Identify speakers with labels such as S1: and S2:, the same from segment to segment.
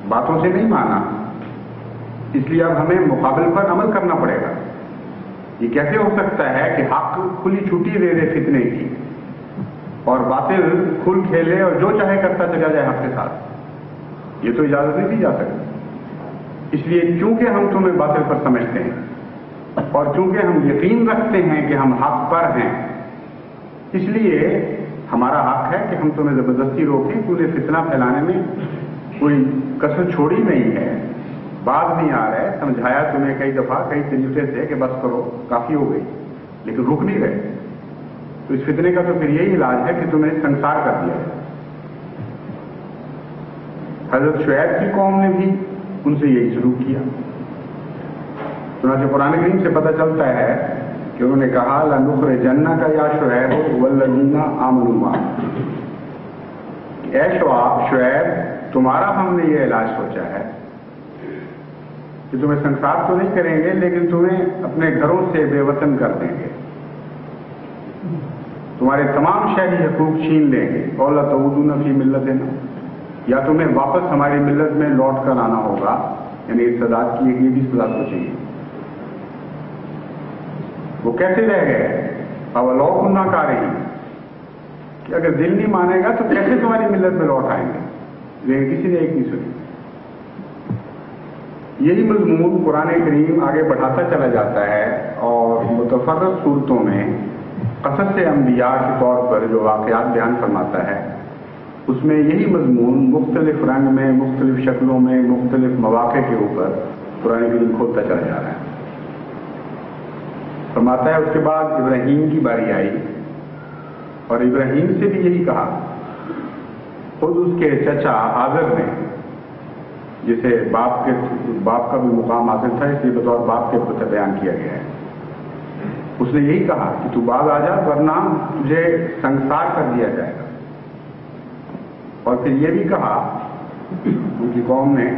S1: باتوں سے نہیں مانا، اس لیے اب ہمیں مقابل پر عمل کرنا پڑے گا۔ یہ کیسے ہو سکتا ہے کہ حق کھلی چھٹی دے دے فتنے کی اور باطل کھل کھیلے اور جو چاہے کرتا چلا جائے حق کے ساتھ؟ یہ تو اجازت نہیں دی جا سکتی۔ اس لیے چونکہ ہم تمہیں باطل پر سمجھتے ہیں اور چونکہ ہم یقین رکھتے ہیں کہ ہم حق پر ہیں، اس لیے ہمارا حق ہے کہ ہم تمہیں زبردستی روکیں کہ انہیں فتنہ پھیلانے میں کوئی کسر چھوڑی نہیں ہے۔ باز نہیں آ رہا ہے، سمجھایا تمہیں کئی دفعہ کئی طریقے سے کہ بس کرو، کافی ہو گئی، لیکن رک نہیں رہے۔ تو اس فتنے کا تو پھر یہی علاج ہے کہ تمہیں سنسار کر دیا جائے۔ حضرت شعیب کی قوم نے بھی ان سے یہی سلوک کیا۔ چنانچہ قرآن کریم سے پتہ چلتا ہے کہ انہوں نے کہا لَنُخْرِجَنَّكَ يَا شُعَيْبُ وَالَّذِينَ آمَنُوا مَعَكَ، اے شعیب تمہارا ہم نے یہ علاج سوچا ہے کہ تمہیں سنسار تو نہیں کریں گے لیکن تمہیں اپنے گھروں سے بے وطن کر دیں گے، تمہارے تمام شہری حقوق چھین لیں گے، اور لَتَعُودُونَ فِي مِلَّتِنَا، یا تمہیں واپس ہماری ملت میں لوٹ کر آنا ہوگا۔ یعنی استعداد کی یہ بھی سزا سوچیں گے۔ وہ کیسے رہ گئے؟ اَوَلَوْ كُنَّا كَارِهِينَ، کہ اگر دل نہیں مانے گا تو کیسے تمہاری ملت میں لوٹ آئیں گے؟ لیکن کسی نے ایک نہیں سنی۔ یہی مضمون قرآن کریم آگے بڑھاتا چلا جاتا ہے اور متفرق صورتوں میں قصص انبیاء کے طور پر جو واقعات بیان فرماتا ہے، اس میں یہی مضمون مختلف رنگ میں، مختلف شکلوں میں، مختلف مواقع کے اوپر قرآن کریم کھولتا چلا جا رہا ہے۔ فرماتا ہے اس کے بعد ابراہیم کی باری آئی اور ابراہیم سے بھی یہی کہا۔ خود اس کے چچا آزر نے، جسے باپ کا بھی مقام حاصل تھا، اس لیے بطور باپ کے اوپر بیان کیا گیا ہے، اس نے یہی کہا کہ تو باز آ جا ورنہ تجھے سنسار کر دیا جائے گا۔ اور پھر یہ بھی کہا ان کی قوم نے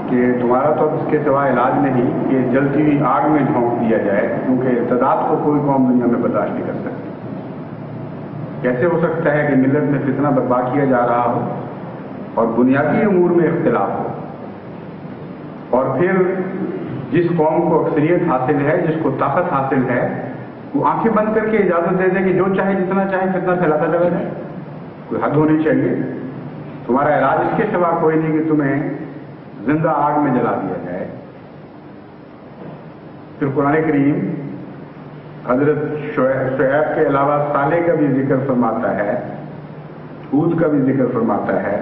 S1: کہ تمہارا تو اس کے سوا علاج نہیں کہ جلتی ہوئی آگ میں جھونک دیا جائے، کیونکہ ارتداد کو کوئی قوم دنیا میں برداشت نہیں کر سکتی۔ کیسے ہو سکتا ہے کہ ملت میں فتنہ برپا کیا جا رہا ہو اور بنیادی امور میں اختلاف ہو، اور پھر جس قوم کو اکثریت حاصل ہے، جس کو طاقت حاصل ہے، وہ آنکھیں بند کر کے اجازت دے دے کہ جو چاہے جتنا چاہے فتنہ پھیلاتا چلا جائے؟ کوئی حد ہونی چاہیے۔ تمہارا علاج اس کے سوا کوئی نہیں کہ تمہیں زندہ آگ میں جلا دیا جائے۔ پھر قرآن کریم حضرت شعیب کے علاوہ صالح کا بھی ذکر فرماتا ہے، ہود کا بھی ذکر فرماتا ہے،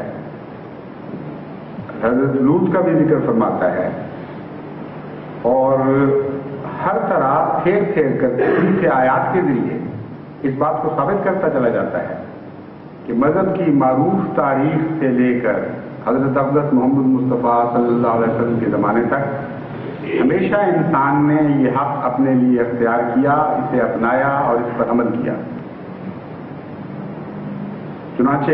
S1: حضرت لوط کا بھی ذکر فرماتا ہے، اور ہر طرح پھیر پھیر کر ان کے آیات کے ذریعے اس بات کو ثابت کرتا چلا جاتا ہے کہ مذہب کی معروف تاریخ سے لے کر حضرت اقدس محمد مصطفیٰ صلی اللہ علیہ وسلم کے زمانے تک ہمیشہ انسان نے یہ حق اپنے لیے اختیار کیا، اسے اپنایا اور اس پر عمل کیا۔ چنانچہ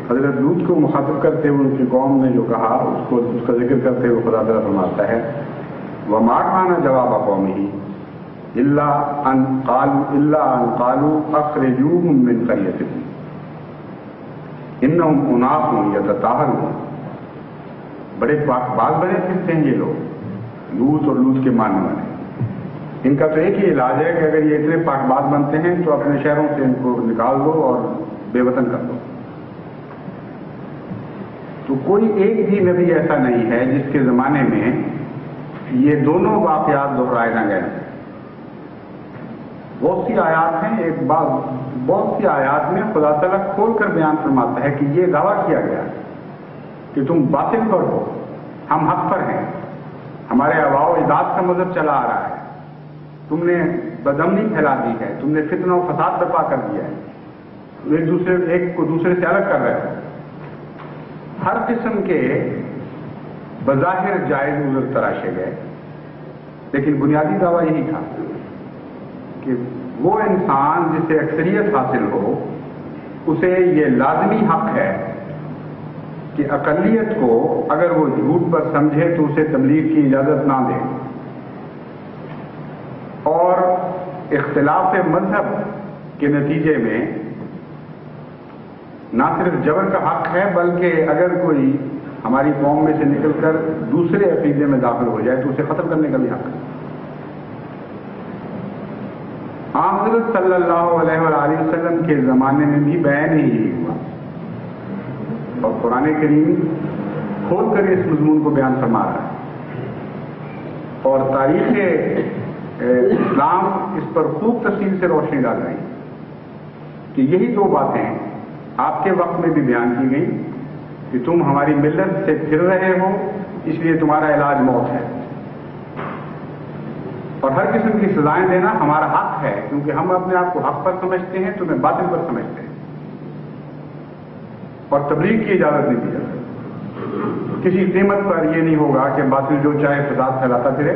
S1: حضرت لوط کو مخاطب کرتے ہوئے ان کی قوم نے جو کہا اس کا ذکر کرتے ہوئے خدا تعالیٰ فرماتا ہے وَمَا كَانَ جَوَابَ قَوْمِهِ إِلَّا أَن قَالُوا أَخْرِجُوهُم مِّن قَرْيَتِكُمْ إِنَّهُمْ أُنَاسٌ يَتَطَهَّرُونَ۔ بڑے باز بنے پھرتے ہیں یہ لوگ، لوط اور لوط کے ماننے والے۔ ان کا تو ایک ہی علاج ہے کہ اگر یہ اتنے پاک باز بنتے ہیں تو اپنے شہروں سے ان کو نکال دو اور بے وطن کر دو۔ تو کوئی ایک بھی نبی ایسا نہیں ہے جس کے زمانے میں یہ دونوں واقعات دہرائے نہ گئے۔ بہت سی آیات ہیں، بہت سی آیات میں خدا تعالیٰ کھول کر بیان فرماتا ہے کہ یہ دعویٰ کیا گیا کہ تم باطل پر ہو، ہم حق پر ہیں، ہمارے آباء و اجداد کا مذہب چلا آ رہا ہے، تم نے بدامنی پھیلا دی ہے، تم نے فتنہ و فساد برپا کر دیا ہے، ایک کو دوسرے سے الگ کر رہے ہو۔ ہر قسم کے بظاہر جائز عذر تراشے گئے، لیکن بنیادی دعویٰ یہی تھا کہ وہ انسان جسے اکثریت حاصل ہو اسے یہ لازمی حق ہے کہ اقلیت کو اگر وہ جھوٹ پر سمجھے تو اسے تبلیغ کی اجازت نہ دے، اور اختلاف مذہب کے نتیجے میں نہ صرف جبر کا حق ہے بلکہ اگر کوئی ہماری قوم میں سے نکل کر دوسرے عقیدے میں داخل ہو جائے تو اسے ختم کرنے کا بھی حق ہے۔ حضرت صلی اللہ علیہ وآلہ وسلم کے زمانے میں بھی بیان ہی یہی ہوا، اور قرآن کریم کھول کر اس مضمون کو بیان فرما رہا ہے، اور تاریخ اسلام اس پر خوب تفصیل سے روشنی ڈال رہی ہے کہ یہی دو باتیں آپ کے وقت میں بھی بیان کی گئی کہ تم ہماری ملت سے پھر رہے ہو، اس لیے تمہارا علاج موت ہے، اور ہر قسم کی سزائیں دینا ہمارا حق ہے، کیونکہ ہم اپنے آپ کو حق پر سمجھتے ہیں، تمہیں باطل پر سمجھتے ہیں، اور تبلیغ کی اجازت نہیں دی جاتی۔ کسی قیمت پر یہ نہیں ہوگا کہ باطل جو چاہے فساد پھیلاتا پھرے،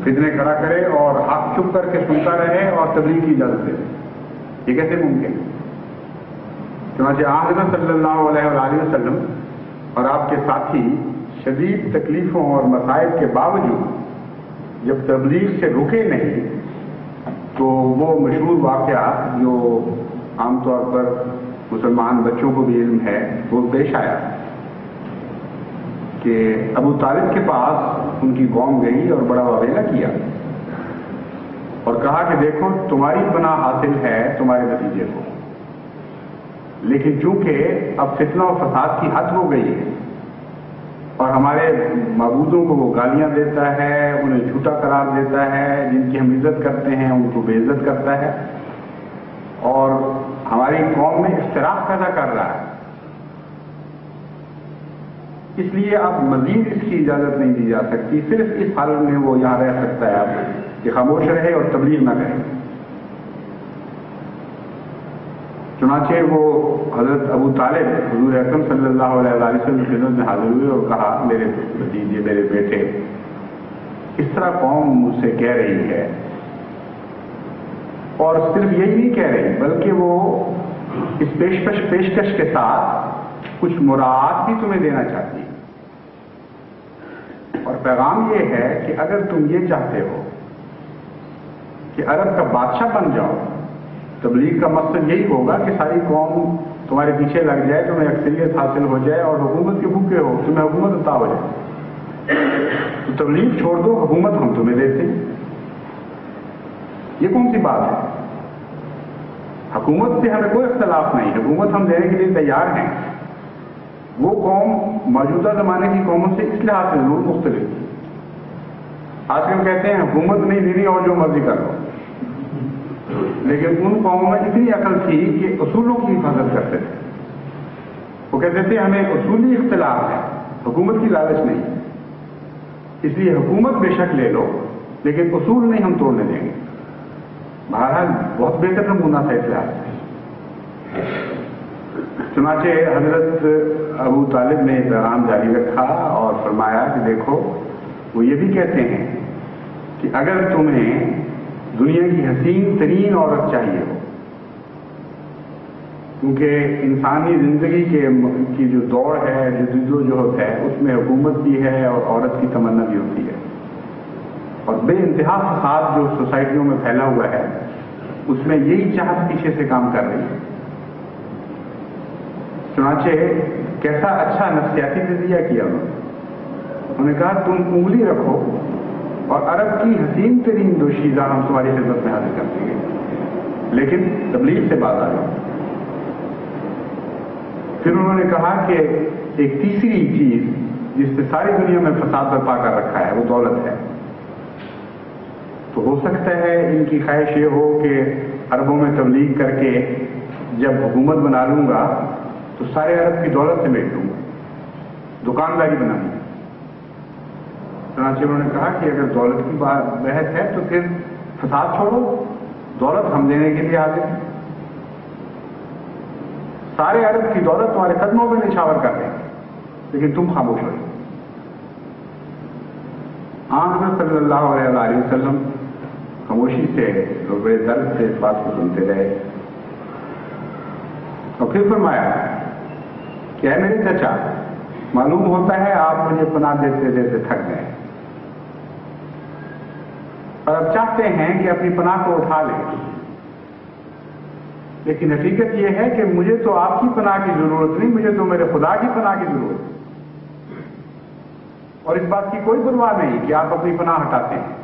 S1: فتنے کھڑا کرے اور حق چپ کر کے سنتا رہے اور تبلیغ کی اجازت دے دے، یہ کیسے ممکن ہے؟ چنانچہ حضرت صلی اللہ علیہ وآلہ وسلم اور آپ کے ساتھی شدید تکلیفوں اور مصائب کے باوجود جب تبلیغ سے رکے نہیں تو وہ مشہور واقعہ جو عام طور پر مسلمان بچوں کو بھی علم ہے وہ پیش آیا کہ ابو طالب کے پاس ان کی قوم گئی اور بڑا واویلا کیا اور کہا کہ دیکھو تمہاری پناہ حاصل ہے تمہارے نتیجے کو، لیکن چونکہ اب فتنہ و فساد کی حد ہو گئی ہے اور ہمارے معبودوں کو وہ گالیاں دیتا ہے، انہیں جھوٹا قرار دیتا ہے، جن کی ہم عزت کرتے ہیں ان کو بے عزت کرتا ہے، اور ہماری قوم میں اختلاف پیدا کر رہا ہے، اس لیے اب مزید اس کی اجازت نہیں دی جا سکتی، صرف اس حال میں وہ یہاں رہ سکتا ہے اب کہ خاموش رہے اور تبلیغ نہ کرے۔ چنانچہ وہ حضرت ابو طالب حضور اکرم صلی اللہ علیہ وسلم کی خدمت میں حاضر ہوئے اور کہا میرے بھتیجے میرے بیٹے اس طرح قوم مجھ سے کہہ رہی ہے، اور صرف یہی نہیں کہہ رہی بلکہ وہ اس پیشکش کے ساتھ کچھ مراعات بھی تمہیں دینا چاہتی ہے، اور پیغام یہ ہے کہ اگر تم یہ چاہتے ہو کہ عرب کا بادشاہ بن جاؤ، تبلیغ کا مقصد یہی ہوگا کہ ساری قوم تمہارے پیچھے لگ جائے، تمہیں اکثریت حاصل ہو جائے اور حکومت کے بھوکے ہو، تمہیں حکومت عطا ہو جائے، تو تبلیغ چھوڑ دو، حکومت ہم تمہیں دیتے ہیں۔ یہ کون سی بات ہے؟ حکومت سے ہمیں کوئی اختلاف نہیں، حکومت ہم دینے کے لیے تیار ہیں، وہ قوم موجودہ زمانے کی قوموں سے اس لحاظ سے ضرور مختلف ہے۔ آج ہم کہتے ہیں حکومت نہیں دینی اور جو مرضی کر لو، لیکن ان قوموں میں اتنی عقل تھی کہ اصولوں کی حفاظت کرتے تھے، وہ کہتے تھے ہمیں اصولی اختلاف ہے، حکومت کی لالچ نہیں، اس لیے حکومت بے شک لے لو لیکن اصول نہیں ہم توڑنے دیں گے۔ بہرحال بہت بہتر نمونہ تھا اس لحاظ سے۔ چنانچہ حضرت ابو طالب نے پیغام جاری رکھا اور فرمایا کہ دیکھو وہ یہ بھی کہتے ہیں کہ اگر تمہیں دنیا کی حسین ترین عورت چاہیے ہو، کیونکہ انسانی زندگی کی جو دوڑ ہے، جو جدوجہد ہے، اس میں حکومت بھی ہے اور عورت کی تمنا بھی ہوتی ہے، اور بے انتہا فساد جو سوسائٹیوں میں پھیلا ہوا ہے اس میں یہی چاہت پیچھے سے کام کر رہی ہے۔ چنانچہ کیسا اچھا نفسیاتی نظریہ کیا انہوں نے کہا تم انگلی رکھو اور عرب کی حسین ترین دوشیزہ ہم تمہاری خدمت میں حاضر کر دیں گے، لیکن تبلیغ سے بات آ جاؤ۔ پھر انہوں نے کہا کہ ایک تیسری چیز جس سے ساری دنیا میں فساد برپا کر رکھا ہے وہ دولت ہے، تو ہو سکتا ہے ان کی خواہش یہ ہو کہ عربوں میں تبلیغ کر کے جب حکومت بنا لوں گا تو سارے عرب کی دولت سے بیٹھ لوں گا، دکانداری بنانی ہے۔ چنانچہ انہوں نے کہا کہ اگر دولت کی بحث ہے تو پھر فساد چھوڑو، دولت ہم دینے کے لیے حاضر ہیں، سارے عرب کی دولت تمہارے قدموں میں نچھاور کر دیں گے، لیکن تم خاموش ہو۔ حضرت صلی اللہ علیہ وآلہ وسلم خاموشی سے بڑے درد سے اس بات کو سنتے رہے، اور پھر فرمایا کہ اے میرے چچا، معلوم ہوتا ہے آپ مجھے پناہ دیتے دیتے تھک گئے اور اب چاہتے ہیں کہ اپنی پناہ کو اٹھا لیں، لیکن حقیقت یہ ہے کہ مجھے تو آپ کی پناہ کی ضرورت نہیں، مجھے تو میرے خدا کی پناہ کی ضرورت ہے۔ اور اس بات کی کوئی پرواہ نہیں کہ آپ اپنی پناہ ہٹاتے ہیں.